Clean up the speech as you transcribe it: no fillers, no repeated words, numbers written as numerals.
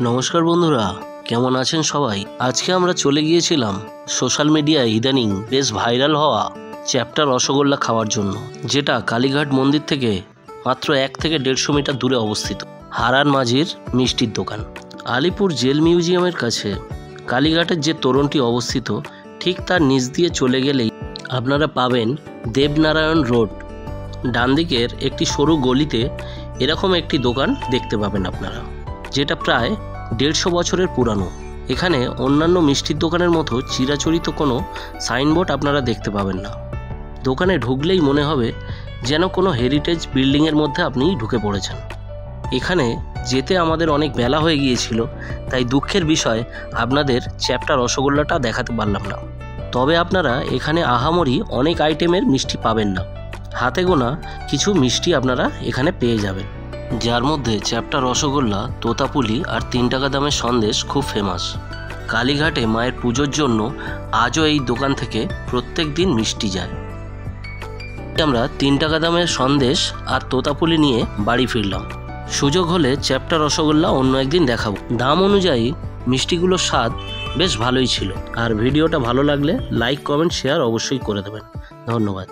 নমস্কার বন্ধুরা, কেমন আছেন সবাই? আজকে আমরা চলে গিয়েছিলাম সোশ্যাল মিডিয়ায় ইদানিং বেশ ভাইরাল হওয়া চ্যাপ্টা রসগোল্লা খাওয়ার জন্য, যেটা কালীঘাট মন্দির থেকে মাত্র 1 থেকে 150 মিটার দূরে অবস্থিত হারান মাঝির মিষ্টির দোকান। আলিপুর জেল মিউজিয়ামের কাছে কালীঘাটের যে তোরণটি অবস্থিত, ঠিক তার নিচ দিয়ে চলে গেলেই আপনারা পাবেন দেবনারায়ণ রোড। ডান দিকের একটি সরু গলিতে এরকম একটি দোকান দেখতে পাবেন আপনারা, যেটা প্রায় 150 বছরের পুরানো। এখানে অন্যান্য মিষ্টির দোকানের মতো চিরাচরিত কোনো সাইনবোর্ড আপনারা দেখতে পাবেন না। দোকানে ঢুকলেই মনে হবে যেন কোনো হেরিটেজ বিল্ডিংয়ের মধ্যে আপনি ঢুকে পড়েছেন। এখানে যেতে আমাদের অনেক বেলা হয়ে গিয়েছিল, তাই দুঃখের বিষয় আপনাদের চ্যাপ্টা রসগোল্লাটা দেখাতে পারলাম না। তবে আপনারা এখানে আহামরি অনেক আইটেমের মিষ্টি পাবেন না, হাতে গোনা কিছু মিষ্টি আপনারা এখানে পেয়ে যাবেন, যার মধ্যে চ্যাপ্টা রসগোল্লা, তোতাপুলি আর 3 টাকা দামের সন্দেশ খুব ফেমাস। কালীঘাটে মায়ের পুজোর জন্য আজও এই দোকান থেকে প্রত্যেক দিন মিষ্টি যায়। আমরা 3 টাকা দামের সন্দেশ আর তোতাপুলি নিয়ে বাড়ি ফিরলাম। সুযোগ হলে চ্যাপ্টা রসগোল্লা অন্য একদিন দেখাবো। দাম অনুযায়ী মিষ্টিগুলোর স্বাদ বেশ ভালোই ছিল। আর ভিডিওটা ভালো লাগলে লাইক, কমেন্ট, শেয়ার অবশ্যই করে দেবেন। ধন্যবাদ।